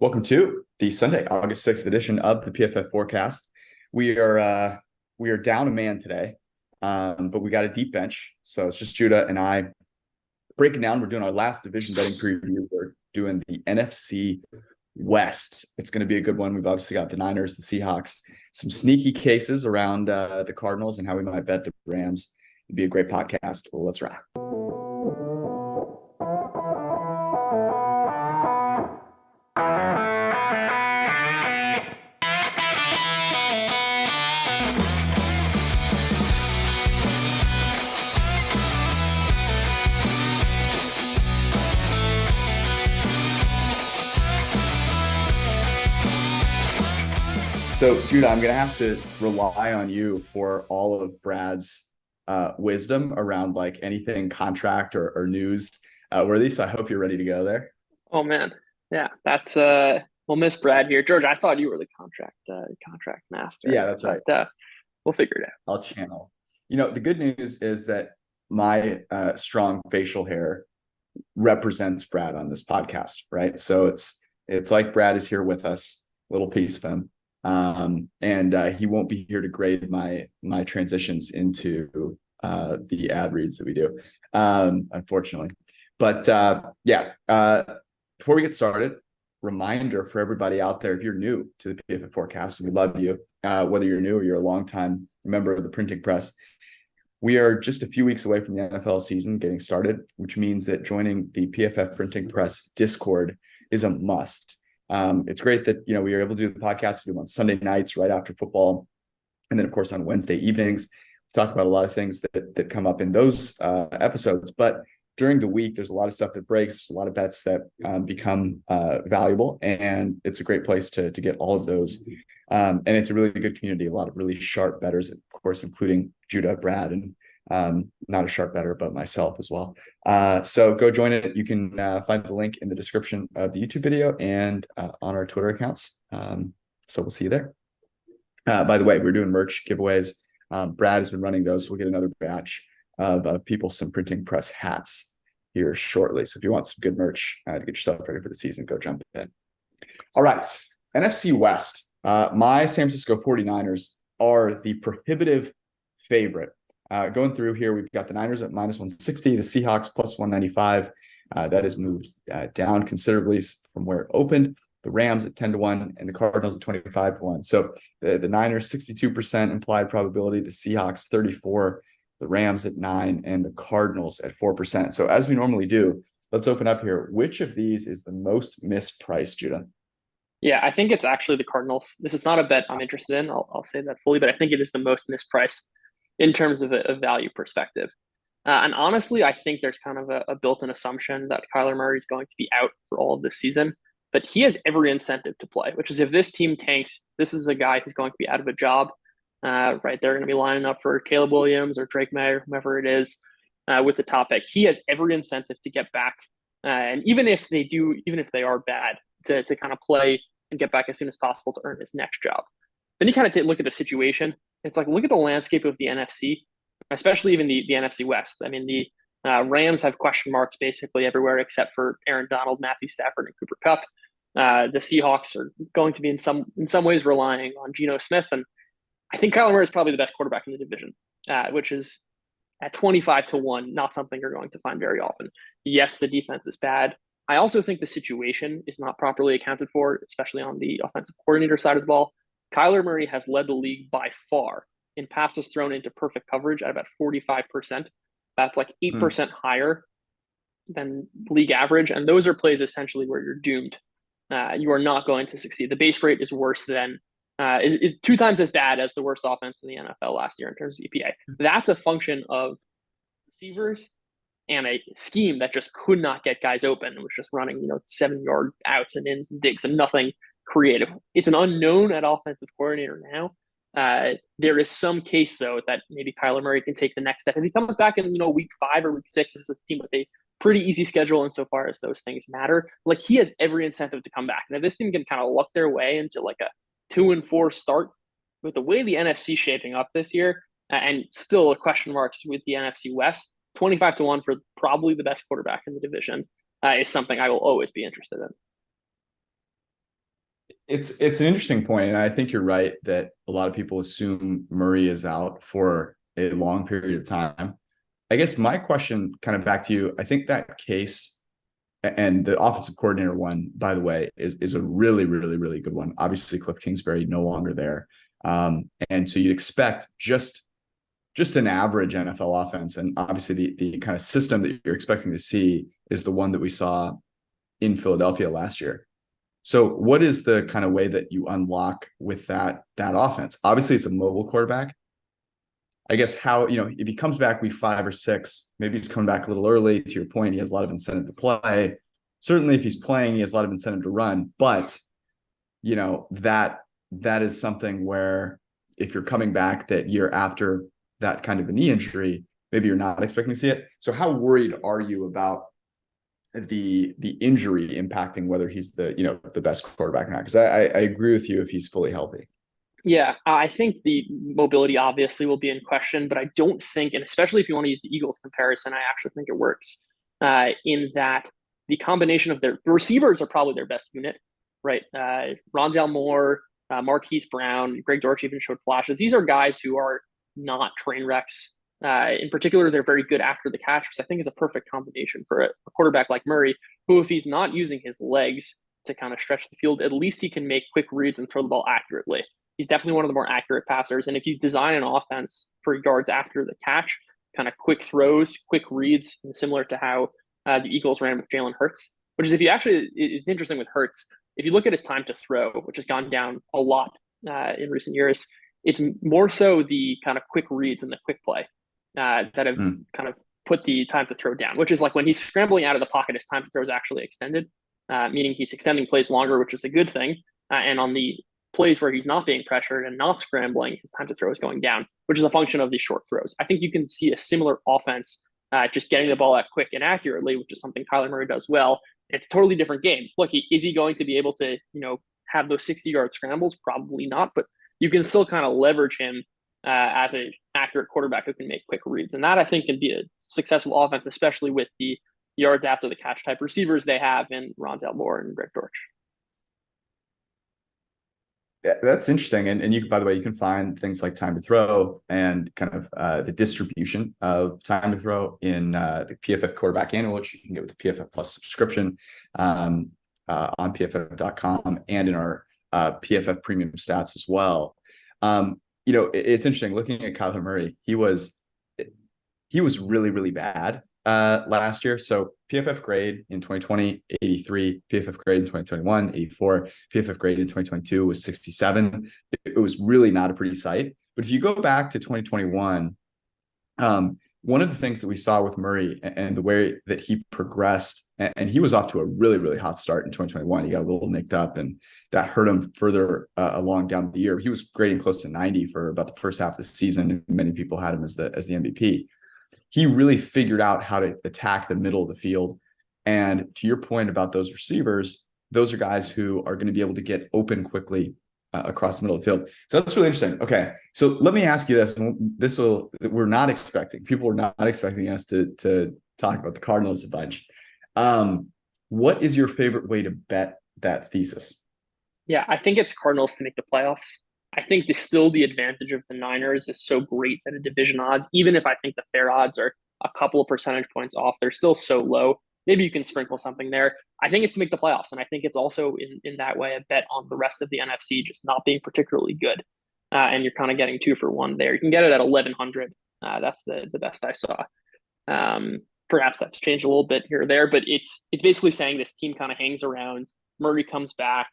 Welcome to the Sunday, August 6th edition of the PFF Forecast. We are down a man today, but we got a deep bench. So it's just Judah and I breaking down. We're doing our last division betting preview. We're doing the NFC West. It's going to be a good one. We've obviously got the Niners, the Seahawks, some sneaky cases around the Cardinals and how we might bet the Rams. It'd be a great podcast. Let's rock. So, Judah, I'm going to have to rely on you for all of Brad's wisdom around like anything contract or news worthy. So I hope you're ready to go there. Oh man, yeah, that's we'll miss Brad here. George, I thought you were the contract master. Yeah, that's right. We'll figure it out. I'll channel. The good news is that my strong facial hair represents Brad on this podcast, right? So it's like Brad is here with us, little piece of him. And he won't be here to grade my transitions into the ad reads that we do, unfortunately. But before we get started, reminder for everybody out there: if you're new to the PFF Forecast, and we love you, whether you're new or you're a longtime member of the printing press, we are just a few weeks away from the NFL season getting started, which means that joining the PFF Printing Press Discord is a must. It's great that we are able to do the podcast. We do on Sunday nights right after football, and then of course on Wednesday evenings. We talk about a lot of things that come up in those episodes. But during the week, there's a lot of stuff that breaks, a lot of bets that become valuable, and it's a great place to get all of those. And it's a really good community. A lot of really sharp bettors, of course, including Judah, Brad, and not a sharp bettor, but myself as well. So go join it. You can find the link in the description of the YouTube video and on our Twitter accounts. So we'll see you there. By the way, we're doing merch giveaways. Brad has been running those. So we'll get another batch of people some printing press hats here shortly. So if you want some good merch to get yourself ready for the season, go jump in. All right. NFC West. My San Francisco 49ers are the prohibitive favorite. Going through here, we've got the Niners at minus 160, the Seahawks plus 195. That has moved down considerably from where it opened. The Rams at 10-1 and the Cardinals at 25-1. So the Niners 62% implied probability, the Seahawks 34%, the Rams at 9%, and the Cardinals at 4%. So as we normally do, let's open up here. Which of these is the most mispriced, Judah? Yeah, I think it's actually the Cardinals. This is not a bet I'm interested in. I'll say that fully, but I think it is the most mispriced in terms of a value perspective. And honestly, I think there's kind of a built-in assumption that Kyler Murray is going to be out for all of this season, but he has every incentive to play, which is if this team tanks, this is a guy who's going to be out of a job, right? They're going to be lining up for Caleb Williams or Drake May or whoever it is with the top pick. He has every incentive to get back. And even if they are bad, to kind of play and get back as soon as possible to earn his next job. Then you kind of look at the situation. It's like, look at the landscape of the NFC, especially even the NFC West. I mean, the Rams have question marks basically everywhere except for Aaron Donald, Matthew Stafford, and Cooper Kupp. The Seahawks are going to be in some ways relying on Geno Smith. And I think Kyler Murray is probably the best quarterback in the division, which is at 25-1, not something you're going to find very often. Yes, the defense is bad. I also think the situation is not properly accounted for, especially on the offensive coordinator side of the ball. Kyler Murray has led the league by far in passes thrown into perfect coverage at about 45%. That's like 8% higher than league average. And those are plays essentially where you're doomed. You are not going to succeed. The base rate is worse than, is 2 times as bad as the worst offense in the NFL last year in terms of EPA. That's a function of receivers and a scheme that just could not get guys open. It was just running, 7-yard outs and ins and digs and nothing creative. It's an unknown at offensive coordinator now. There is some case, though, that maybe Kyler Murray can take the next step. If he comes back in, week 5 or week 6, this is a team with a pretty easy schedule insofar as those things matter. Like, he has every incentive to come back. And if this team can kind of luck their way into like a 2-4 start with the way the NFC is shaping up this year, and still a question marks with the NFC West, 25-1 for probably the best quarterback in the division is something I will always be interested in. It's an interesting point, and I think you're right that a lot of people assume Murray is out for a long period of time. I guess my question, kind of back to you, I think that case and the offensive coordinator one, by the way, is a really, really, really good one. Obviously, Cliff Kingsbury no longer there, and so you'd expect just an average NFL offense, and obviously the kind of system that you're expecting to see is the one that we saw in Philadelphia last year. So what is the kind of way that you unlock with that offense? Obviously, it's a mobile quarterback. I guess how, if he comes back week 5 or 6, maybe he's coming back a little early. To your point, he has a lot of incentive to play. Certainly, if he's playing, he has a lot of incentive to run. But, that is something where if you're coming back that year after that kind of a knee injury, maybe you're not expecting to see it. So how worried are you about the injury impacting whether he's the best quarterback or not? Because I agree with you if he's fully healthy. Yeah, I think the mobility obviously will be in question, but I don't think, and especially if you want to use the Eagles comparison, I actually think it works in that the combination of the receivers are probably their best unit, right? Rondale Moore, Marquise Brown, Greg Dortch even showed flashes. These are guys who are not train wrecks. In particular, they're very good after the catch, which I think is a perfect combination for a quarterback like Murray, who, if he's not using his legs to kind of stretch the field, at least he can make quick reads and throw the ball accurately. He's definitely one of the more accurate passers. And if you design an offense for yards after the catch, kind of quick throws, quick reads, similar to how the Eagles ran with Jalen Hurts, which is it's interesting with Hurts. If you look at his time to throw, which has gone down a lot in recent years, it's more so the kind of quick reads and the quick play that have kind of put the time to throw down, which is like when he's scrambling out of the pocket, his time to throw is actually extended, meaning he's extending plays longer, which is a good thing. And on the plays where he's not being pressured and not scrambling, his time to throw is going down, which is a function of these short throws. I think you can see a similar offense just getting the ball out quick and accurately, which is something Kyler Murray does well. It's a totally different game. Look, is he going to be able to, have those 60-yard scrambles? Probably not, but you can still kind of leverage him as an accurate quarterback who can make quick reads. And that, I think, can be a successful offense, especially with the yards after the catch type receivers they have in Rondale Moore and Greg Dortch. Yeah, that's interesting. And you, by the way, you can find things like time to throw and kind of the distribution of time to throw in the PFF quarterback annual, which you can get with the PFF Plus subscription on PFF.com and in our PFF premium stats as well. It's interesting looking at Kyler Murray. He was really, really bad last year. So PFF grade in 2020, 83, PFF grade in 2021, 84, PFF grade in 2022 was 67. It was really not a pretty sight. But if you go back to 2021, one of the things that we saw with Murray and the way that he progressed, and he was off to a really, really hot start in 2021. He got a little nicked up and that hurt him further along down the year. He was grading close to 90 for about the first half of the season. And many people had him as the MVP. He really figured out how to attack the middle of the field. And to your point about those receivers, those are guys who are going to be able to get open quickly across the middle of the field. So that's really interesting. Okay. So let me ask you this. We're not expecting, people were not expecting us to talk about the Cardinals a bunch. What is your favorite way to bet that thesis? Yeah, I think it's Cardinals to make the playoffs. I think still the advantage of the Niners is so great that a division odds, even if I think the fair odds are a couple of percentage points off, they're still so low. Maybe you can sprinkle something there. I think it's to make the playoffs. And I think it's also in that way a bet on the rest of the NFC just not being particularly good. And you're kind of getting 2 for 1 there. You can get it at 1,100. That's the best I saw. Perhaps that's changed a little bit here or there, but it's basically saying this team kind of hangs around. Murray comes back.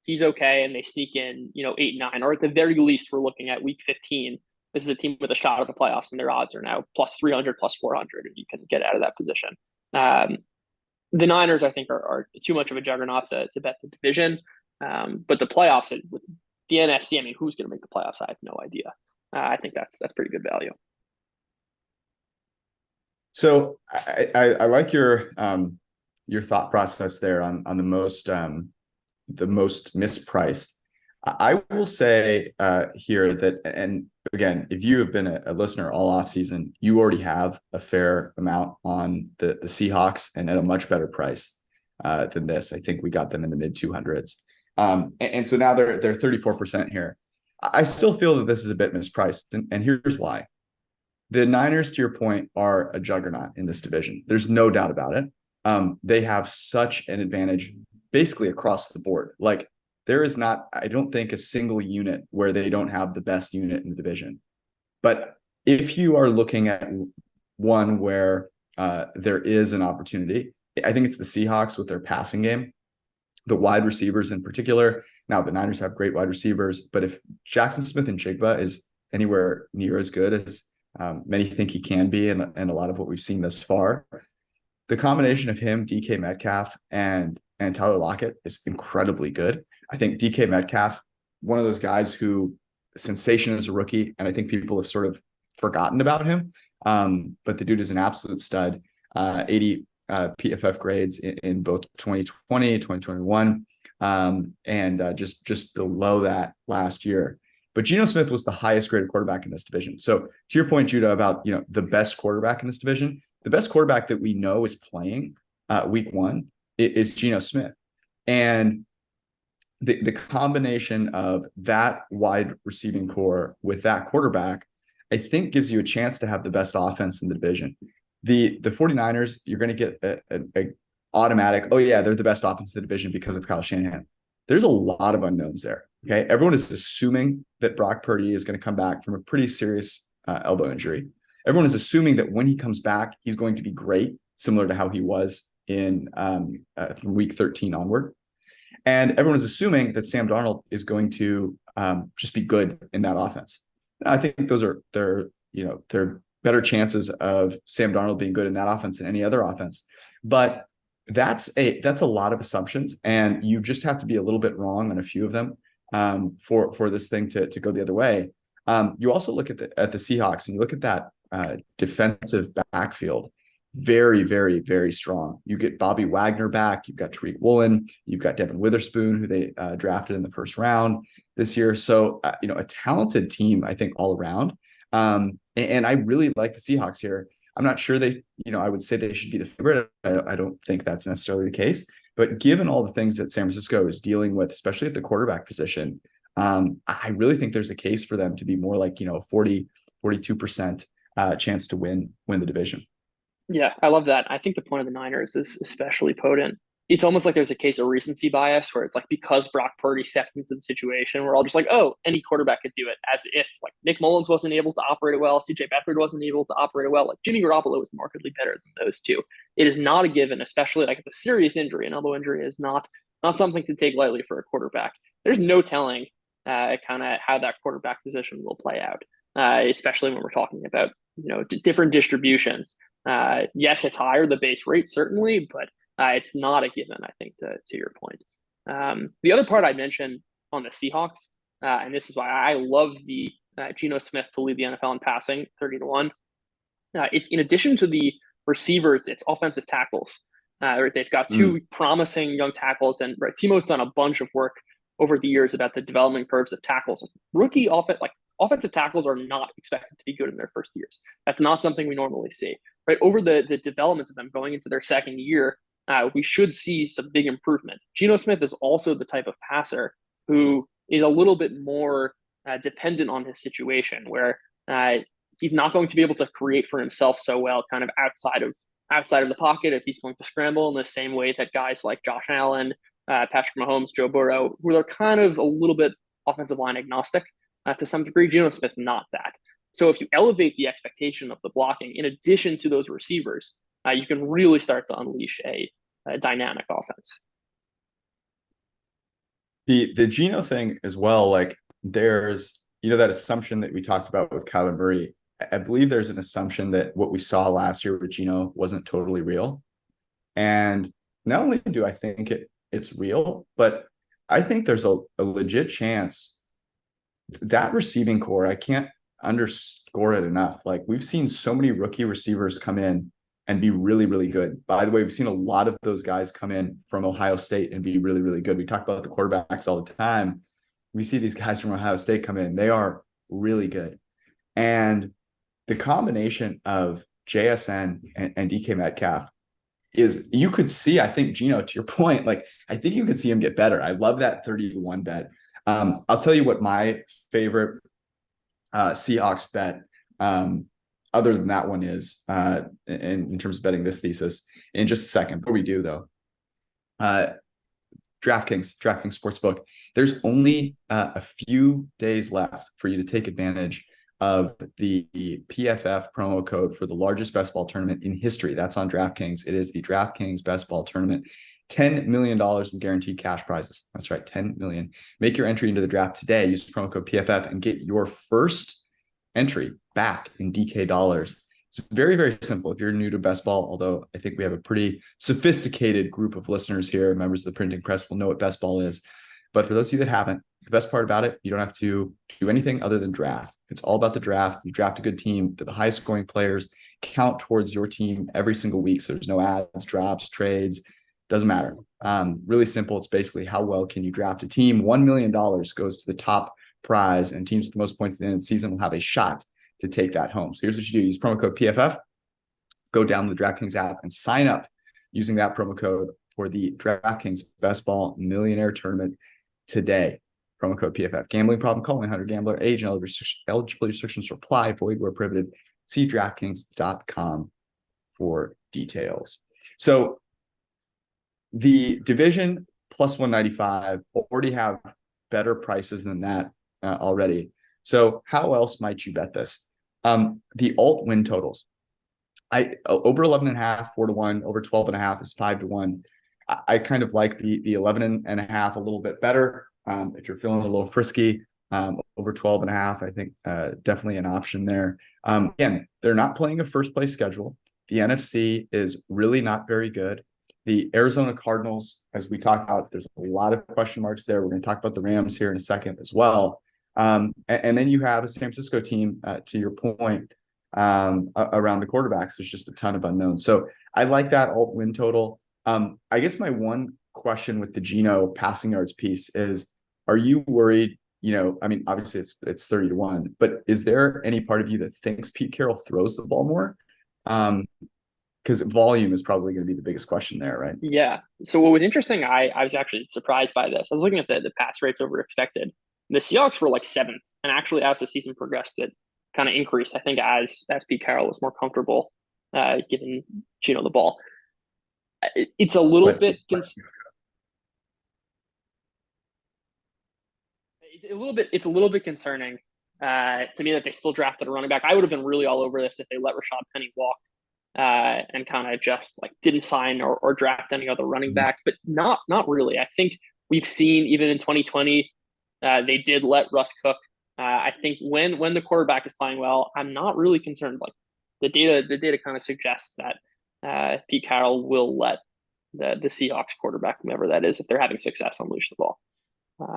He's okay, and they sneak in, 8-9, or at the very least, we're looking at week 15. This is a team with a shot at the playoffs, and their odds are now plus 300, plus 400, and you can get out of that position. The Niners, I think, are too much of a juggernaut to bet the division, but the playoffs, the NFC. I mean, who's going to make the playoffs? I have no idea. I think that's pretty good value. So I like your thought process there on the most mispriced. I will say here that, and again, if you have been a listener all off season, you already have a fair amount on the Seahawks and at a much better price than this. I think we got them in the mid 200s. And so now they're 34% here. I still feel that this is a bit mispriced, and here's why. The Niners, to your point, are a juggernaut in this division. There's no doubt about it. They have such an advantage basically across the board. Like there is not, I don't think, a single unit where they don't have the best unit in the division. But if you are looking at one where there is an opportunity, I think it's the Seahawks with their passing game, the wide receivers in particular. Now, the Niners have great wide receivers, but if Jackson Smith and Jigba is anywhere near as good as many think he can be, and a lot of what we've seen thus far, the combination of him, DK Metcalf, and Tyler Lockett is incredibly good. I think DK Metcalf, one of those guys who sensation as a rookie, and I think people have sort of forgotten about him. But the dude is an absolute stud. 80 PFF grades in both 2020, 2021, and just below that last year. But Geno Smith was the highest graded quarterback in this division. So to your point, Judah, about the best quarterback in this division, the best quarterback that we know is playing week one is Geno Smith. And the combination of that wide receiving core with that quarterback, I think gives you a chance to have the best offense in the division. The 49ers, you're going to get a automatic, oh yeah, they're the best offense in the division because of Kyle Shanahan. There's a lot of unknowns there. Okay. Everyone is assuming that Brock Purdy is going to come back from a pretty serious elbow injury. Everyone is assuming that when he comes back, he's going to be great, similar to how he was in from week 13 onward. And everyone is assuming that Sam Darnold is going to just be good in that offense. I think those are they're better chances of Sam Darnold being good in that offense than any other offense. But that's a lot of assumptions, and you just have to be a little bit wrong on a few of them for this thing to go the other way. You also look at the Seahawks, and you look at that defensive backfield. Very, very, very strong. You get Bobby Wagner back. You've got Tariq Woolen. You've got Devin Witherspoon, who they drafted in the first round this year. So, a talented team, I think, all around. And I really like the Seahawks here. I'm not sure I would say they should be the favorite. I don't think that's necessarily the case. But given all the things that San Francisco is dealing with, especially at the quarterback position, I really think there's a case for them to be more like, 40, 42% chance to win the division. Yeah, I love that. I think the point of the Niners is especially potent. It's almost like there's a case of recency bias where it's like because Brock Purdy stepped into the situation, we're all just like, oh, any quarterback could do it, as if like Nick Mullins wasn't able to operate it well, CJ Beathard wasn't able to operate it well. Like Jimmy Garoppolo was markedly better than those two. It is not a given, especially like it's a serious injury. An elbow injury is not something to take lightly for a quarterback. There's no telling kind of how that quarterback position will play out, especially when we're talking about different distributions. Yes, it's higher, the base rate, certainly, but it's not a given, I think, to your point. The other part I mentioned on the Seahawks, and this is why I love the Geno Smith to lead the NFL in passing, 30-1. It's in addition to the receivers, it's offensive tackles. They've got two promising young tackles, and Timo's done a bunch of work over the years about the development curves of tackles. Rookie offensive tackles are not expected to be good in their first years. That's not something we normally see. Right over the development of them going into their second year, we should see some big improvement. Geno Smith is also the type of passer who is a little bit more dependent on his situation, where he's not going to be able to create for himself so well, kind of outside of the pocket, if he's going to scramble in the same way that guys like Josh Allen, Patrick Mahomes, Joe Burrow, who are kind of a little bit offensive line agnostic to some degree. Geno Smith, not that. So if you elevate the expectation of the blocking in addition to those receivers, you can really start to unleash a dynamic offense. The Geno thing as well, like there's, that assumption that we talked about with Kyler Murray. I believe there's an assumption that what we saw last year with Geno wasn't totally real. And not only do I think it's real, but I think there's a legit chance that receiving core, I can't underscore it enough. Like we've seen so many rookie receivers come in and be really, really good. By the way, we've seen a lot of those guys come in from Ohio State and be really, really good. We talk about the quarterbacks all the time. We see these guys from Ohio State come in. They are really good. And the combination of JSN and DK Metcalf is you could see, I think, Geno, to your point, like I think you could see him get better. I love that 30-1 bet. I'll tell you what my favorite Seahawks bet, other than that one, is in terms of betting this thesis in just a second. Before we do, though, DraftKings Sportsbook. There's only a few days left for you to take advantage of the PFF promo code for the largest best ball tournament in history. That's on DraftKings. It is the DraftKings Best Ball Tournament. $10 million in guaranteed cash prizes. That's right, 10 million. Make your entry into the draft today. Use promo code PFF and get your first entry back in DK dollars. It's very, very simple. If you're new to best ball, although I think we have a pretty sophisticated group of listeners here, members of the printing press will know what best ball is. But for those of you that haven't, the best part about it, you don't have to do anything other than draft. It's all about the draft. You draft a good team. The highest scoring players count towards your team every single week. So there's no ads, drops, trades. Doesn't matter. Really simple. It's basically how well can you draft a team. $1 million goes to the top prize, and teams with the most points at the end of the season will have a shot to take that home. So here's what you do. Use promo code PFF. Go down to the DraftKings app and sign up using that promo code for the DraftKings Best Ball Millionaire Tournament today. Promo code PFF. Gambling problem? Call 1-800-GAMBLER. Age and eligibility restrictions apply. Void where prohibited. See DraftKings.com for details. So the division plus 195 already have better prices than that already. So how else might you bet this? The alt win totals. Over 11.5, 4-1, over 12.5 is 5-1. I kind of like the 11.5 a little bit better. If you're feeling a little frisky, over 12.5, I think definitely an option there. Again, they're not playing a first place schedule. The NFC is really not very good. The Arizona Cardinals, as we talked about, there's a lot of question marks there. We're going to talk about the Rams here in a second as well. And then you have a San Francisco team, to your point, around the quarterbacks. There's just a ton of unknowns. So I like that alt win total. I guess my one question with the Geno passing yards piece is, are you worried? I mean, obviously it's 30-1, but is there any part of you that thinks Pete Carroll throws the ball more? Because volume is probably going to be the biggest question there, right? Yeah. So what was interesting, I was actually surprised by this. I was looking at the pass rates over expected. The Seahawks were like 7th, and actually as the season progressed, it kind of increased. I think as Pete Carroll was more comfortable giving Geno the ball. It's a little bit. It's a little bit concerning to me that they still drafted a running back. I would have been really all over this if they let Rashad Penny walk and kind of just like didn't sign or draft any other running backs, but not really. I think we've seen even in 2020, they did let Russ cook. I think when the quarterback is playing well, I'm not really concerned. Like the data kind of suggests that Pete Carroll will let the Seahawks quarterback, whoever that is, if they're having success, unleash the ball.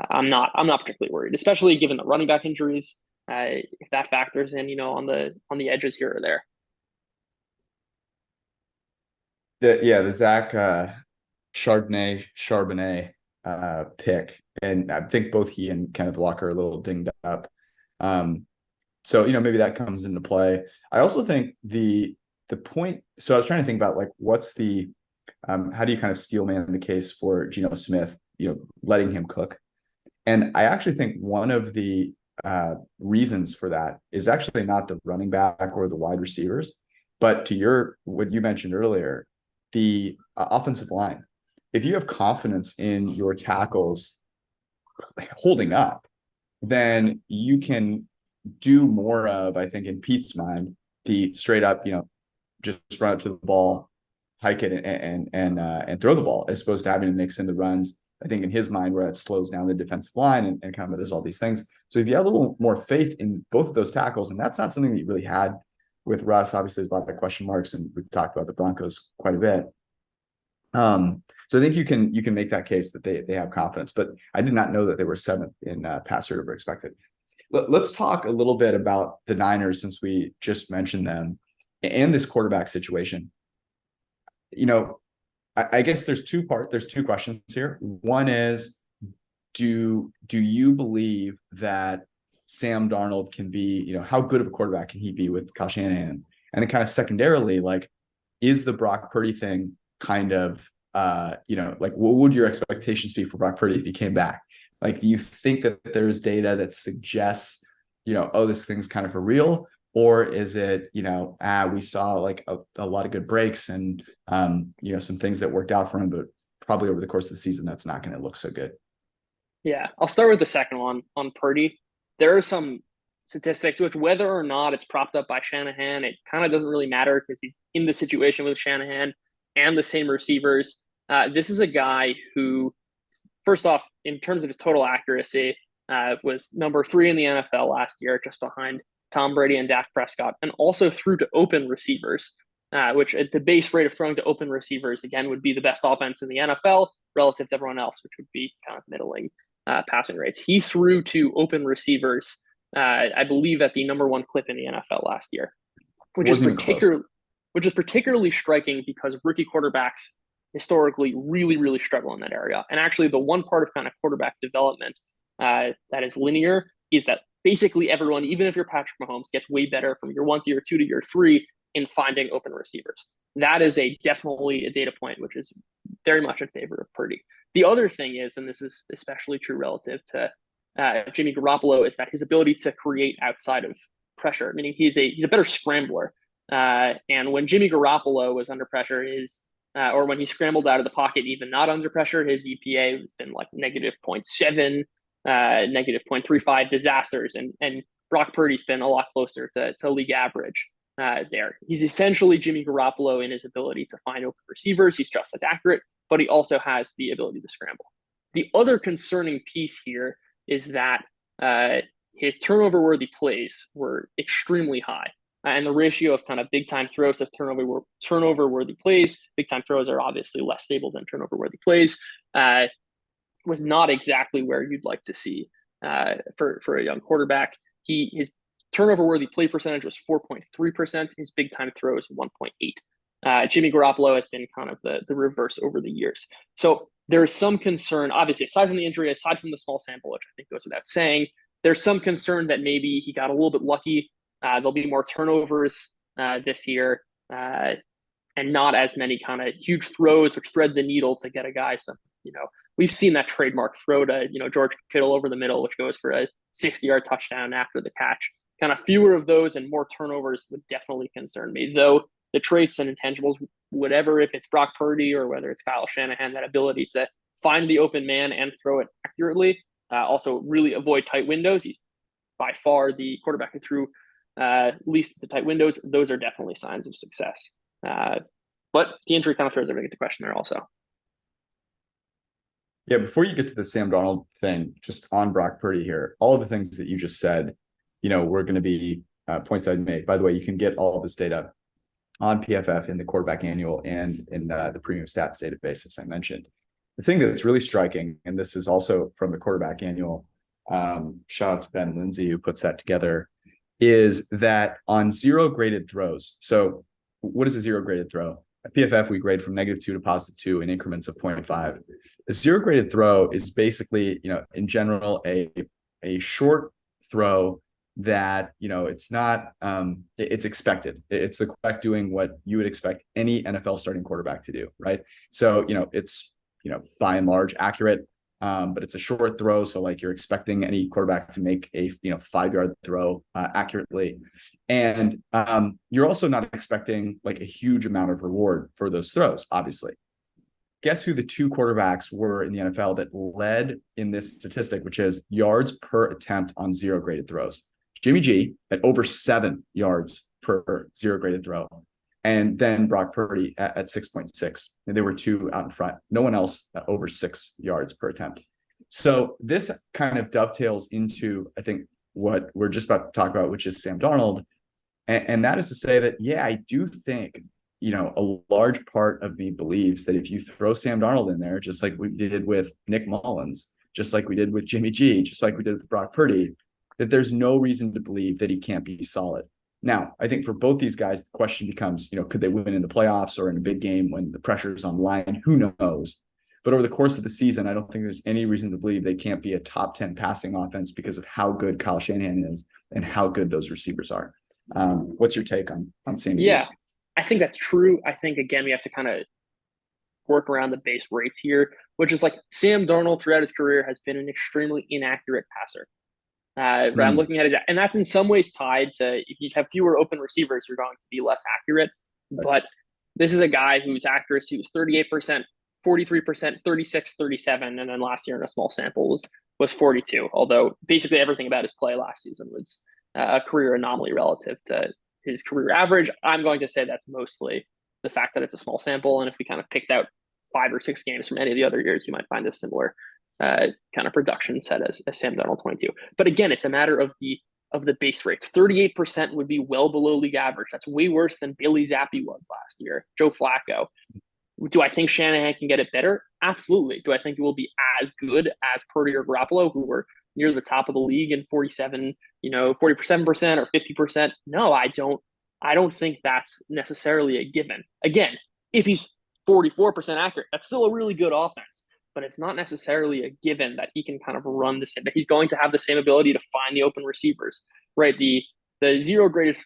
I'm not particularly worried, especially given the running back injuries. If that factors in, on the edges here or there. The Zach Charbonnet pick, and I think both he and Kenneth Walker are a little dinged up. So maybe that comes into play. I also think the point. So I was trying to think about like what's the how do you kind of steel man the case for Geno Smith, letting him cook. And I actually think one of the reasons for that is actually not the running back or the wide receivers, but to what you mentioned earlier, the offensive line. If you have confidence in your tackles holding up, then you can do more of, I think, in Pete's mind, the straight up, just run up to the ball, hike it, and throw the ball, as opposed to having to mix in the runs. I think in his mind, where it slows down the defensive line and kind of does all these things. So if you have a little more faith in both of those tackles, and that's not something that you really had with Russ, obviously there's a lot of question marks, and we've talked about the Broncos quite a bit. So I think you can make that case that they have confidence, but I did not know that they were 7th in pass rate over expected. Let's talk a little bit about the Niners, since we just mentioned them and this quarterback situation. I guess there's two questions here. One is, do you believe that Sam Darnold can be, how good of a quarterback can he be with Kyle Shanahan? And then kind of secondarily, like, is the Brock Purdy thing kind of, like what would your expectations be for Brock Purdy if he came back? Like, do you think that there's data that suggests, oh, this thing's kind of for real? Or is it, we saw like a lot of good breaks and, some things that worked out for him, but probably over the course of the season, that's not going to look so good. Yeah, I'll start with the second one on Purdy. There are some statistics which, whether or not it's propped up by Shanahan, it kind of doesn't really matter because he's in the situation with Shanahan and the same receivers. This is a guy who, first off, in terms of his total accuracy, was number 3 in the NFL last year, just behind Tom Brady and Dak Prescott, and also threw to open receivers, which at the base rate of throwing to open receivers, again, would be the best offense in the NFL relative to everyone else, which would be kind of middling passing rates. He threw to open receivers, I believe, at the number 1 clip in the NFL last year, which is particularly striking because rookie quarterbacks historically really, really struggle in that area. And actually, the one part of kind of quarterback development that is linear is that basically everyone, even if you're Patrick Mahomes, gets way better from year 1 to year 2 to year 3 in finding open receivers. That is definitely a data point, which is very much in favor of Purdy. The other thing is, and this is especially true relative to Jimmy Garoppolo, is that his ability to create outside of pressure, meaning he's a better scrambler. And when Jimmy Garoppolo was under pressure, or when he scrambled out of the pocket, even not under pressure, his EPA has been like negative 0.7, negative 0.35 disasters. And Brock Purdy's been a lot closer to league average there. He's essentially Jimmy Garoppolo in his ability to find open receivers. He's just as accurate, but he also has the ability to scramble. The other concerning piece here is that his turnover-worthy plays were extremely high. And the ratio of kind of big-time throws to turnover-worthy plays, big-time throws are obviously less stable than turnover-worthy plays, was not exactly where you'd like to see for a young quarterback. His turnover-worthy play percentage was 4.3%. His big-time throws 1.8. Jimmy Garoppolo has been kind of the reverse over the years. So there is some concern, obviously, aside from the injury, aside from the small sample, which I think goes without saying, there's some concern that maybe he got a little bit lucky. There'll be more turnovers this year and not as many kind of huge throws which thread the needle to get a guy some, we've seen that trademark throw to, George Kittle over the middle, which goes for a 60-yard touchdown after the catch. Kind of fewer of those and more turnovers would definitely concern me, though the traits and intangibles, whatever, if it's Brock Purdy or whether it's Kyle Shanahan, that ability to find the open man and throw it accurately, also really avoid tight windows. He's by far the quarterback who threw least to tight windows. Those are definitely signs of success. But the injury kind of throws everything into question there also. Yeah, before you get to the Sam Darnold thing, just on Brock Purdy here, all of the things that you just said, we're going to be points I'd made. By the way, you can get all of this data on PFF in the quarterback annual and in the premium stats database, as I mentioned. The thing that's really striking, and this is also from the quarterback annual, shout out to Ben Lindsay who puts that together, is that on 0 graded throws. So what is a 0 graded throw? At PFF, we grade from -2 to +2 in increments of 0.5. A 0 graded throw is basically, in general, a short throw that, it's not, it's expected. It's the quarterback doing what you would expect any NFL starting quarterback to do, right? So, it's, by and large accurate, but it's a short throw. So like you're expecting any quarterback to make a 5-yard throw accurately. And you're also not expecting like a huge amount of reward for those throws, obviously. Guess who the 2 quarterbacks were in the NFL that led in this statistic, which is yards per attempt on 0 graded throws? Jimmy G at over 7 yards per 0 graded throw. And then Brock Purdy at 6.6. And they were 2 out in front. No one else over 6 yards per attempt. So this kind of dovetails into, I think, what we're just about to talk about, which is Sam Darnold. And that is to say that, yeah, I do think, a large part of me believes that if you throw Sam Darnold in there, just like we did with Nick Mullins, just like we did with Jimmy G, just like we did with Brock Purdy, that there's no reason to believe that he can't be solid. Now, I think for both these guys, the question becomes, could they win in the playoffs or in a big game when the pressure is on the line? Who knows? But over the course of the season, I don't think there's any reason to believe they can't be a top 10 passing offense because of how good Kyle Shanahan is and how good those receivers are. What's your take on Sam? Yeah, I think that's true. I think, again, we have to kind of work around the base rates here, which is like Sam Darnold throughout his career has been an extremely inaccurate passer. I'm looking at his, and that's in some ways tied to if you have fewer open receivers, you're going to be less accurate. But this is a guy whose accuracy was 38%, 43%, 36, 37, and then last year in a small sample was 42. Although basically everything about his play last season was a career anomaly relative to his career average. I'm going to say that's mostly the fact that it's a small sample, and if we kind of picked out 5 or 6 games from any of the other years, you might find a similar kind of production set as Sam Darnold 22. But again, it's a matter of the base rates. 38% would be well below league average. That's way worse than Bailey Zappi was last year. Joe Flacco. Do I think Shanahan can get it better? Absolutely. Do I think it will be as good as Purdy or Garoppolo, who were near the top of the league in 47% or 50%? No, I don't. I don't think that's necessarily a given. Again, if he's 44% accurate, that's still a really good offense. But it's not necessarily a given that he can kind of run the same, that he's going to have the same ability to find the open receivers, right? The zero graded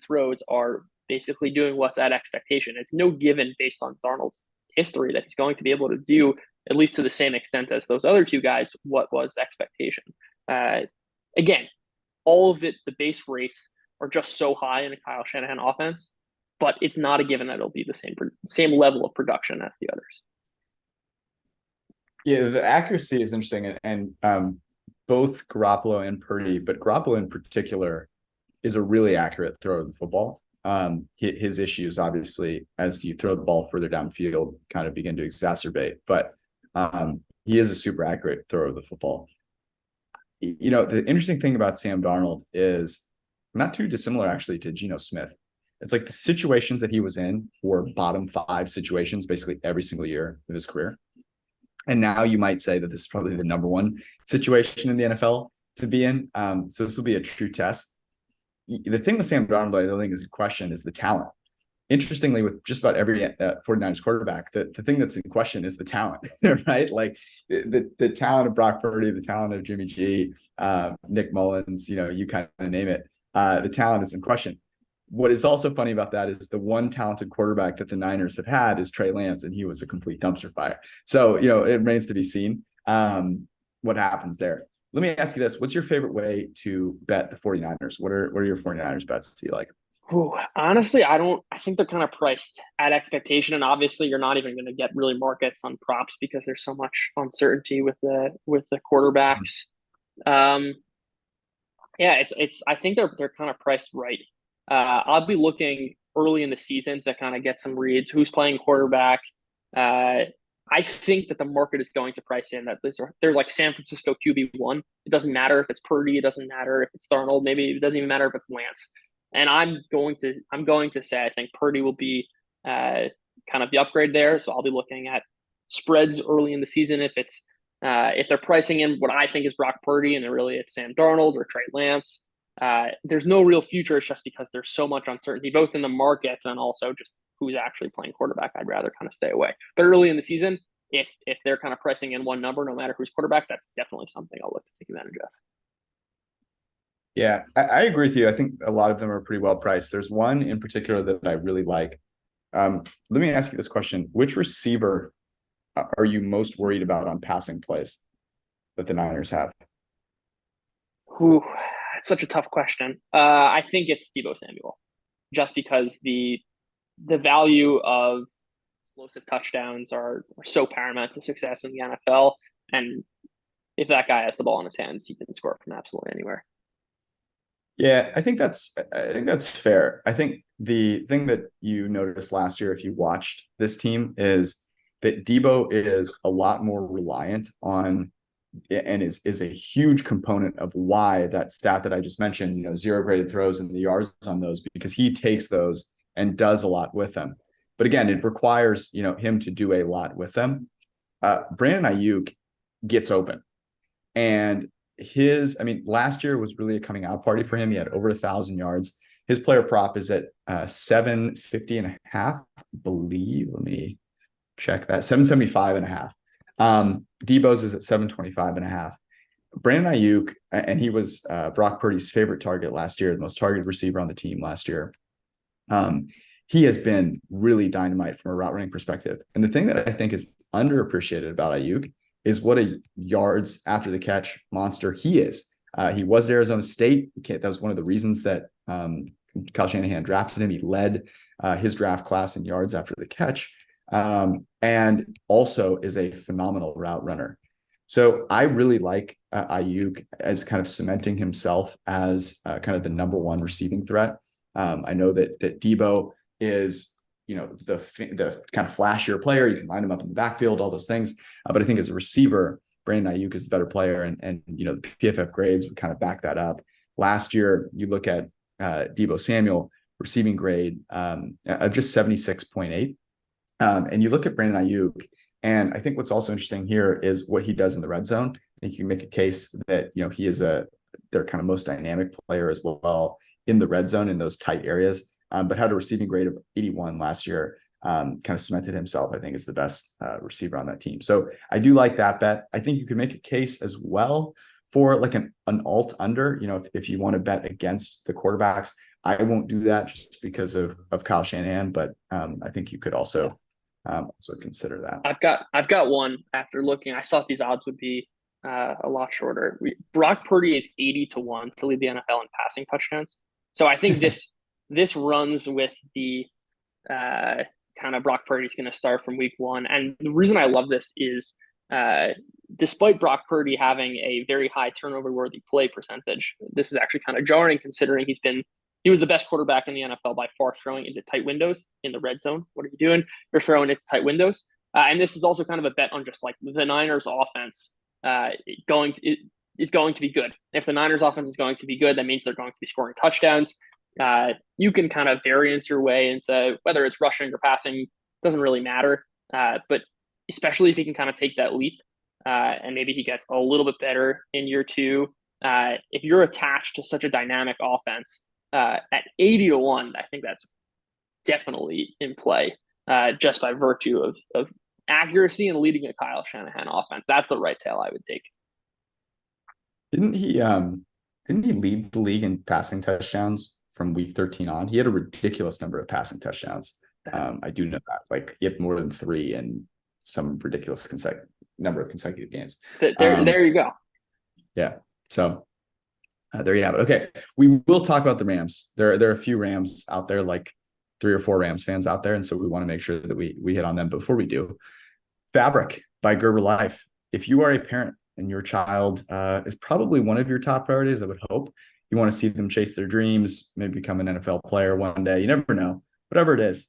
throws are basically doing what's at expectation. It's no given based on Darnold's history that he's going to be able to do, at least to the same extent as those other two guys, what was expectation. Again, all of it, the base rates are just so high in a Kyle Shanahan offense, but it's not a given that it'll be the same level of production as the others. Yeah, the accuracy is interesting, and both Garoppolo and Purdy, but Garoppolo in particular is a really accurate thrower of the football. His issues, obviously, as you throw the ball further downfield, kind of begin to exacerbate. But he is a super accurate thrower of the football. The interesting thing about Sam Darnold is not too dissimilar, actually, to Geno Smith. It's like the situations that he was in were bottom 5 situations basically every single year of his career. And now you might say that this is probably the number 1 situation in the NFL to be in. So this will be a true test. The thing with Sam Darnold, I don't think is in question, is the talent. Interestingly, with just about every 49ers quarterback, the thing that's in question is the talent, right? Like the talent of Brock Purdy, the talent of Jimmy G, Nick Mullins, you kind of name it. The talent is in question. What is also funny about that is the one talented quarterback that the Niners have had is Trey Lance, and he was a complete dumpster fire. So, it remains to be seen what happens there. Let me ask you this. What's your favorite way to bet the 49ers? What are your 49ers bets do you like? Ooh, honestly, I think they're kind of priced at expectation. And obviously you're not even going to get really markets on props because there's so much uncertainty with the quarterbacks. I think they're kind of priced right. I'll be looking early in the season to kind of get some reads. Who's playing quarterback? I think that the market is going to price in that there's like San Francisco QB1. It doesn't matter if it's Purdy. It doesn't matter if it's Darnold. Maybe it doesn't even matter if it's Lance. And I'm going to say I think Purdy will be kind of the upgrade there. So I'll be looking at spreads early in the season if they're pricing in what I think is Brock Purdy and really it's Sam Darnold or Trey Lance. There's no real future. It's just because there's so much uncertainty, both in the markets and also just who's actually playing quarterback. I'd rather kind of stay away. But early in the season, if they're kind of pressing in one number, no matter who's quarterback, that's definitely something I'll look to take advantage of. Yeah, I agree with you. I think a lot of them are pretty well priced. There's one in particular that I really like. Let me ask you this question. Which receiver are you most worried about on passing plays that the Niners have? Ooh, it's such a tough question. I think it's Deebo Samuel, just because the value of explosive touchdowns are so paramount to success in the NFL. And if that guy has the ball in his hands, he can score from absolutely anywhere. Yeah, I think that's fair. I think the thing that you noticed last year, if you watched this team, is that Deebo is a lot more reliant on and is a huge component of why that stat that I just mentioned, 0 graded throws and the yards on those, because he takes those and does a lot with them. But again, it requires, him to do a lot with them. Brandon Ayuk gets open, and last year was really a coming out party for him. He had over 1,000 yards. His player prop is at 750 and a half, I believe. Let me check that. 775 and a half. Deebo's is at 725 and a half. Brandon Ayuk, and he was Brock Purdy's favorite target last year, the most targeted receiver on the team last year. he has been really dynamite from a route running perspective. And the thing that I think is underappreciated about Ayuk is what a yards after the catch monster he is. He was at Arizona State. That was one of the reasons that Kyle Shanahan drafted him. He led his draft class in yards after the catch, and also is a phenomenal route runner. So I really like Ayuk as kind of cementing himself as kind of the number one receiving threat. I know that Debo is, the kind of flashier player. You can line him up in the backfield, all those things. But I think as a receiver, Brandon Ayuk is the better player, and the PFF grades would kind of back that up. Last year, you look at Debo Samuel receiving grade of just 76.8, and you look at Brandon Ayuk, and I think what's also interesting here is what he does in the red zone. I think you can make a case that he is their kind of most dynamic player as well in the red zone in those tight areas. But had a receiving grade of 81 last year. Kind of cemented himself, I think, as the best receiver on that team. So I do like that bet. I think you could make a case as well for like an alt under, if you want to bet against the quarterbacks. I won't do that just because of Kyle Shanahan, but I think you could also consider that. I've got one after looking. I thought these odds would be a lot shorter. Brock Purdy is 80-1 to lead the NFL in passing touchdowns. So I think this runs with the kind of Brock Purdy's going to start from week one. And the reason I love this is despite Brock Purdy having a very high turnover worthy play percentage, this is actually kind of jarring considering he was the best quarterback in the NFL by far throwing into tight windows in the red zone. What are you doing? You're throwing into tight windows. And this is also kind of a bet on just like the Niners offense is going to be good. If the Niners offense is going to be good, that means they're going to be scoring touchdowns. You can kind of variance your way into whether it's rushing or passing, doesn't really matter. But especially if he can kind of take that leap and maybe he gets a little bit better in year two. If you're attached to such a dynamic offense at 80-1, I think that's definitely in play just by virtue of accuracy and leading a Kyle Shanahan offense. That's the right tail I would take. Didn't he lead the league in passing touchdowns from week 13 on? He had a ridiculous number of passing touchdowns. I do know that. Like, he had more than 3 in some ridiculous number of consecutive games. There you go. Yeah. So there you have it. Okay. We will talk about the Rams. There are a few Rams out there, like 3 or 4 Rams fans out there. And so we want to make sure that we hit on them. Before we do, Fabric by Gerber Life. If you are a parent and your child is probably one of your top priorities, I would hope. You want to see them chase their dreams, maybe become an NFL player one day. You never know. Whatever it is,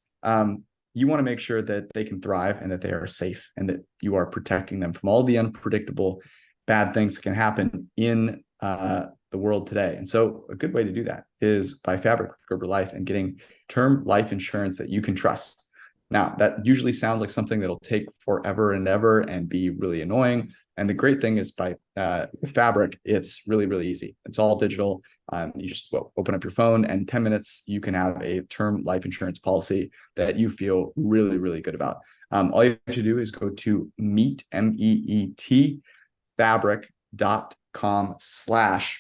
you want to make sure that they can thrive and that they are safe and that you are protecting them from all the unpredictable bad things that can happen in the world today. And so a good way to do that is buy Fabric with Gerber Life and getting term life insurance that you can trust. Now, that usually sounds like something that'll take forever and ever and be really annoying. And the great thing is with Fabric, it's really, really easy. It's all digital. You just open up your phone, and 10 minutes, you can have a term life insurance policy that you feel really, really good about. All you have to do is go to meet, MEET, fabric.com/forecast,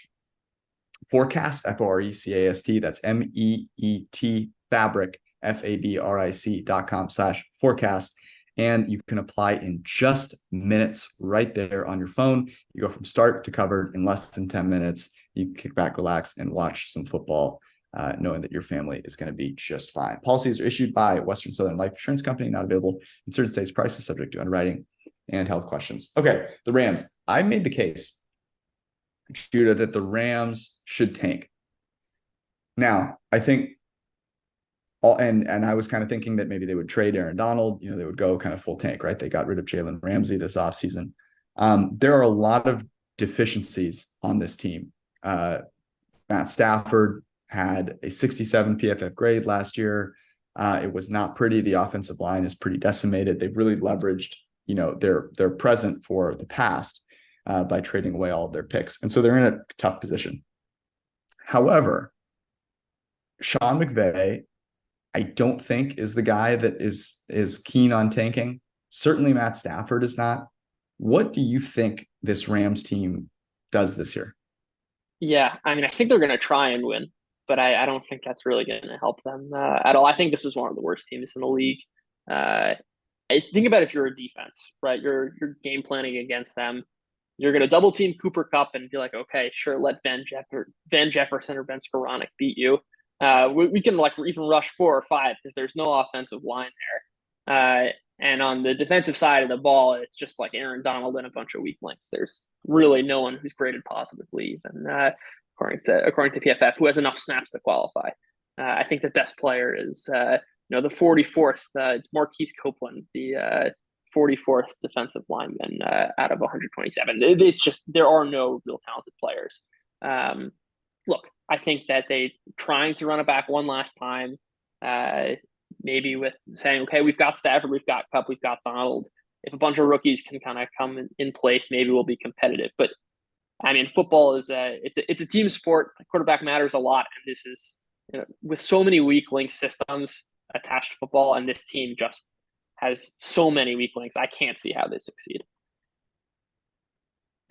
FORECAST. That's MEET, fabric, fabric.com/forecast. And you can apply in just minutes right there on your phone. You go from start to covered in less than 10 minutes. You can kick back, relax, and watch some football, knowing that your family is going to be just fine. Policies are issued by Western Southern Life Insurance Company, not available in certain states. Prices subject to underwriting and health questions. Okay, the Rams. I made the case, Judah, that the Rams should tank. Now, I think and I was kind of thinking that maybe they would trade Aaron Donald, they would go kind of full tank, right? They got rid of Jalen Ramsey this offseason. There are a lot of deficiencies on this team. Matt Stafford had a 67 PFF grade last year. It was not pretty. The offensive line is pretty decimated. They've really leveraged, their present for the past by trading away all of their picks. And so they're in a tough position. However, Sean McVay, I don't think is the guy that is keen on tanking. Certainly Matt Stafford is not. What do you think this Rams team does this year? Yeah, I mean, I think they're going to try and win. but I don't think that's really going to help them at all. I think this is one of the worst teams in the league. I think about if you're a defense, right? You're game planning against them. You're going to double team Cooper Kupp and be like, okay, sure, let Van Jefferson or Ben Skoranek beat you. We can like even rush 4 or 5 because there's no offensive line there. And on the defensive side of the ball, it's just like Aaron Donald and a bunch of weak links. There's really no one who's graded positively, even according to PFF, who has enough snaps to qualify. I think the best player is the 44th. It's Marquise Copeland, the 44th defensive lineman out of 127. It's just there are no real talented players. Look, I think that they trying to run it back one last time, maybe with saying, okay, we've got Stafford, we've got Kupp, we've got Donald. If a bunch of rookies can kind of come in place, maybe we'll be competitive. But I mean, football is it's a team sport. Quarterback matters a lot, and this is with so many weak link systems attached to football, and this team just has so many weak links. I can't see how they succeed.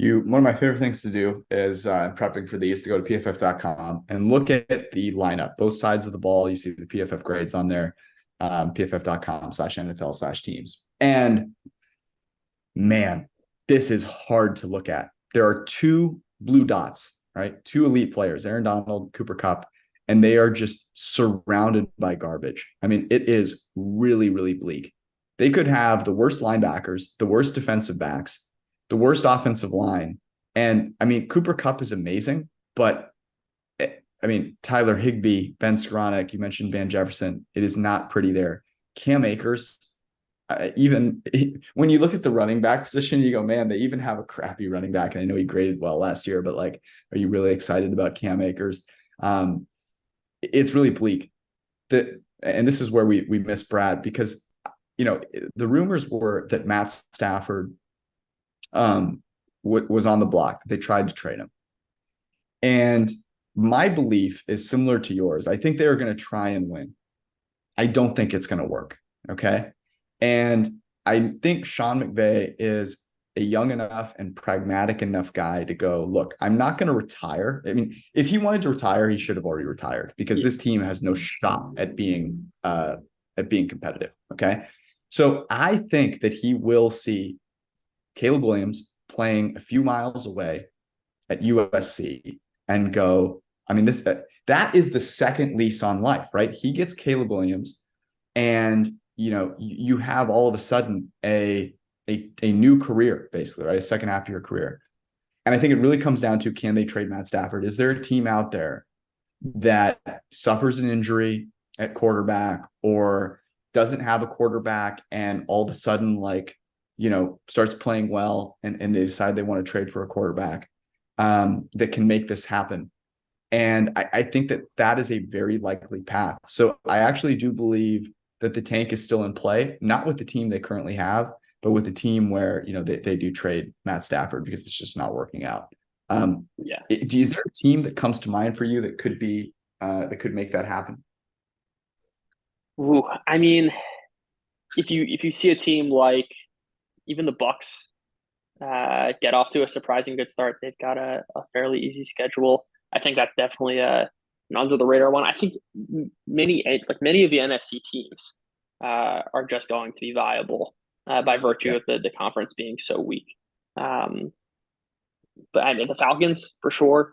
One of my favorite things to do is prepping for these to go to pff.com and look at the lineup, both sides of the ball. You see the PFF grades on there, pff.com/NFL/teams. And man, this is hard to look at. There are 2 blue dots, right? 2 elite players, Aaron Donald, Cooper Kupp, and they are just surrounded by garbage. I mean, it is really, really bleak. They could have the worst linebackers, the worst defensive backs, the worst offensive line. And I mean, Cooper Kupp is amazing, but I mean, Tyler Higbee, Ben Skoranek, you mentioned Van Jefferson. It is not pretty there. Cam Akers, even when you look at the running back position, you go, man, they even have a crappy running back. And I know he graded well last year, but like, are you really excited about Cam Akers? It's really bleak. And this is where we miss Brad, because the rumors were that Matt Stafford was on the block. They tried to trade him. And my belief is similar to yours. I think they are going to try and win. I don't think it's going to work. Okay. And I think Sean McVay is a young enough and pragmatic enough guy to go, look, I'm not going to retire. I mean, if he wanted to retire, he should have already retired, because this team has no shot at being competitive. Okay. So I think that he will see Caleb Williams playing a few miles away at USC and go, I mean, that is the second lease on life, right? He gets Caleb Williams, and you have all of a sudden a new career, basically, right? A second half of your career. And I think it really comes down to, can they trade Matt Stafford? Is there a team out there that suffers an injury at quarterback, or doesn't have a quarterback and all of a sudden, starts playing well, and they decide they want to trade for a quarterback that can make this happen? And I think that is a very likely path. So I actually do believe that the tank is still in play, not with the team they currently have, but with the team where, they do trade Matt Stafford, because it's just not working out. Is there a team that comes to mind for you that could make that happen? Ooh, I mean, if you see a team like even the Bucks get off to a surprising good start, they've got a fairly easy schedule. I think that's definitely an under the radar one. I think many of the NFC teams are just going to be viable by virtue of the conference being so weak. But I mean, the Falcons for sure.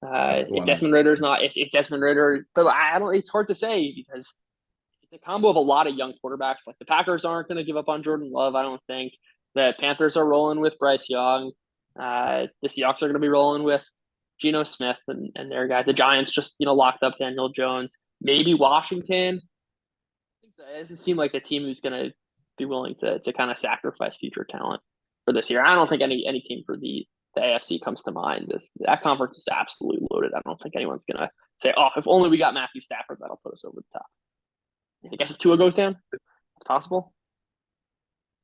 If Desmond Ridder's not, if Desmond Ridder, but I don't. It's hard to say, because it's a combo of a lot of young quarterbacks. Like the Packers aren't going to give up on Jordan Love, I don't think. The Panthers are rolling with Bryce Young. The Seahawks are going to be rolling with Geno Smith and their guy. The Giants just locked up Daniel Jones. Maybe Washington. It doesn't seem like the team who's going to be willing to kind of sacrifice future talent for this year. I don't think any team for the AFC comes to mind. That conference is absolutely loaded. I don't think anyone's going to say, "Oh, if only we got Matthew Stafford, that'll put us over the top." I guess if Tua goes down, it's possible.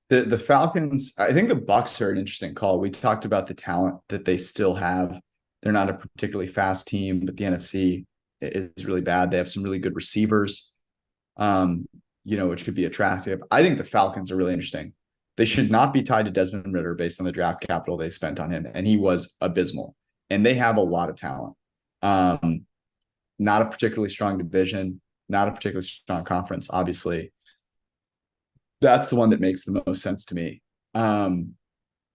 The Falcons, I think the Bucs are an interesting call. We talked about the talent that they still have. They're not a particularly fast team, but the NFC is really bad. They have some really good receivers, which could be attractive. I think the Falcons are really interesting. They should not be tied to Desmond Ridder based on the draft capital they spent on him, and he was abysmal. And they have a lot of talent. not a particularly strong division, not a particularly strong conference, obviously. That's the one that makes the most sense to me.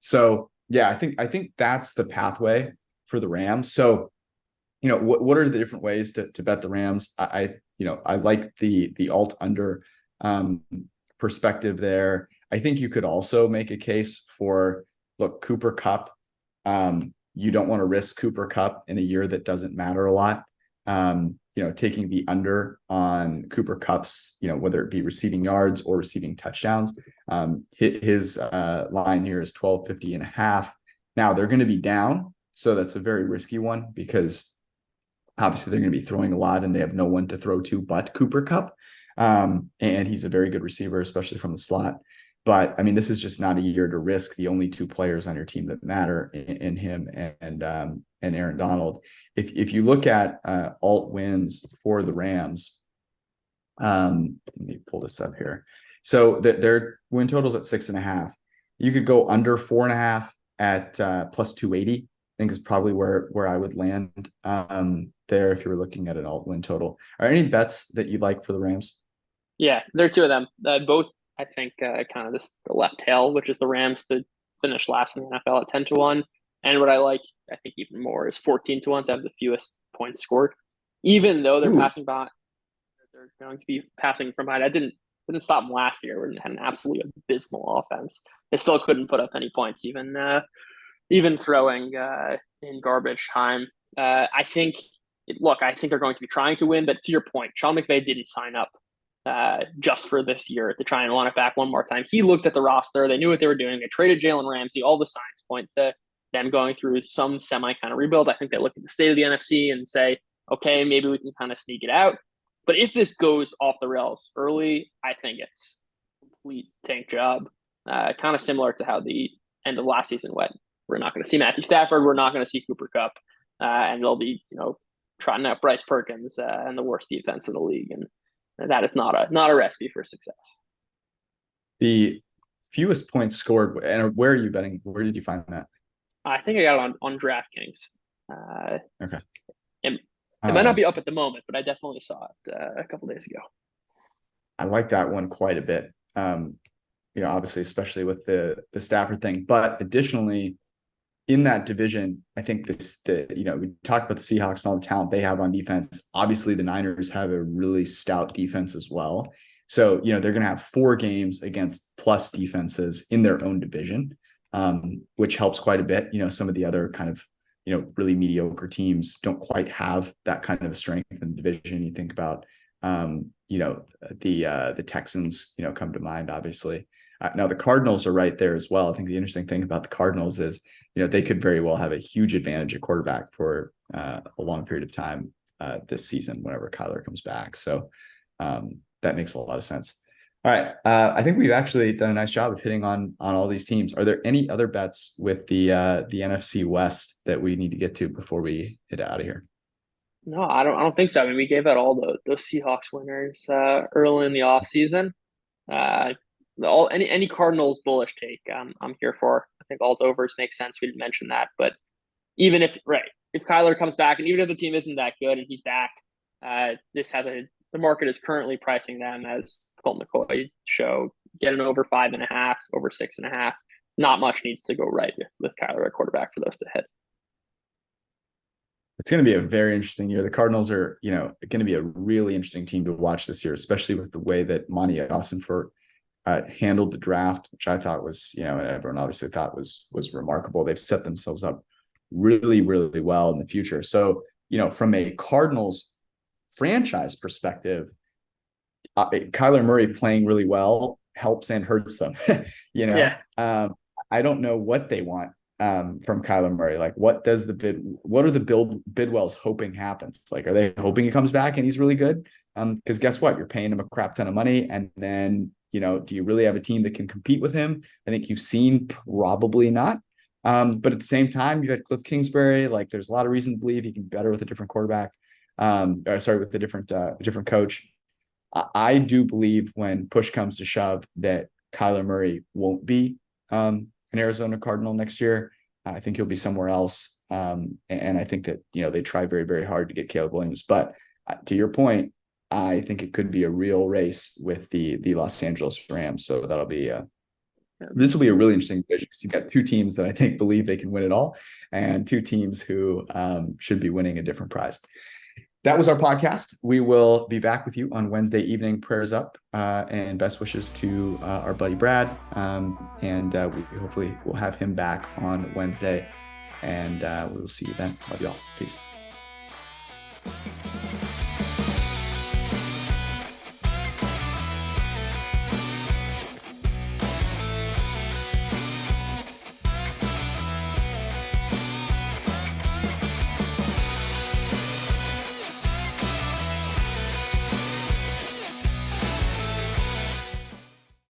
So yeah, I think that's the pathway for the Rams. So, what are the different ways to bet the Rams? I like the alt under perspective there. I think you could also make a case for, look, Cooper Kupp. You don't want to risk Cooper Kupp in a year that doesn't matter a lot. Taking the under on Cooper Kupp's, whether it be receiving yards or receiving touchdowns. His line here is 12.50.5. Now they're going to be down. So that's a very risky one because obviously they're going to be throwing a lot and they have no one to throw to but Cooper Kupp. And he's a very good receiver, especially from the slot. But I mean, this is just not a year to risk the only two players on your team that matter in him and Aaron Donald. If you look at alt wins for the Rams, let me pull this up here. So their win totals at 6.5. You could go under 4.5 at plus 280. I think is probably where I would land there if you were looking at an alt win total. Are any bets that you like for the Rams? Yeah, there are two of them. Both, I think, kind of the left tail, which is the Rams to finish last in the NFL at 10-1. And what I like, I think, even more is 14-1 to have the fewest points scored. Even though they're passing by, they're going to be passing from behind. That didn't stop them last year. We had an absolutely abysmal offense. They still couldn't put up any points, even throwing in garbage time. I think they're going to be trying to win, but to your point, Sean McVay didn't sign up just for this year to try and want it back one more time. He looked at the roster. They knew what they were doing. They traded Jalen Ramsey. All the signs point to them going through some semi kind of rebuild. I think they look at the state of the NFC and say, okay, maybe we can kind of sneak it out. But if this goes off the rails early, I think it's a complete tank job. Kind of similar to how the end of last season went. We're not going to see Matthew Stafford. We're not going to see Cooper Kupp. And they'll be, trotting out Bryce Perkins and the worst defense in the league. And that is not a recipe for success. The fewest points scored, and where are you betting? Where did you find that? I think I got it on DraftKings. Okay. It might not be up at the moment, but I definitely saw it a couple days ago. I like that one quite a bit. Obviously, especially with the Stafford thing, but additionally, in that division, I think we talked about the Seahawks and all the talent they have on defense. Obviously, the Niners have a really stout defense as well. So, they're going to have 4 games against plus defenses in their own division, which helps quite a bit. Some of the other kind of, really mediocre teams don't quite have that kind of strength in the division. You think about, the Texans, come to mind, obviously. Now, the Cardinals are right there as well. I think the interesting thing about the Cardinals is, they could very well have a huge advantage at quarterback for a long period of time this season whenever Kyler comes back. So that makes a lot of sense. All right. I think we've actually done a nice job of hitting on all these teams. Are there any other bets with the NFC West that we need to get to before we hit out of here? No, I don't think so. I mean, we gave out all those Seahawks winners early in the offseason. Any Cardinals bullish take, I'm here for. I think alt overs make sense. We didn't mention that, but even if Kyler comes back, and even if the team isn't that good and he's back, the market is currently pricing them, as Colt McCoy show, getting over 5.5, over 6.5. Not much needs to go right with Kyler at quarterback for those to hit. It's going to be a very interesting year. The Cardinals are, going to be a really interesting team to watch this year, especially with the way that Monty Ossenfort handled the draft, which I thought was, and everyone obviously thought was remarkable. They've set themselves up really, really well in the future. So, from a Cardinals franchise perspective, Kyler Murray playing really well helps and hurts them. Yeah. I don't know what they want from Kyler Murray. Like, what are the Bidwells hoping happens? Like, are they hoping he comes back and he's really good? Because guess what? You're paying him a crap ton of money, and then do you really have a team that can compete with him? I think you've seen probably not. But at the same time, you've had Cliff Kingsbury. Like, there's a lot of reason to believe he can be better with a different quarterback. With a different coach. I do believe when push comes to shove that Kyler Murray won't be an Arizona Cardinal next year. I think he'll be somewhere else. And I think that, they try very, very hard to get Caleb Williams. But to your point, I think it could be a real race with the Los Angeles Rams. So that'll be this will be a really interesting division because you've got two teams that I think believe they can win it all, and two teams who should be winning a different prize. That was our podcast. We will be back with you on Wednesday evening. Prayers up and best wishes to our buddy Brad. We hopefully will have him back on Wednesday. And we will see you then. Love you all. Peace.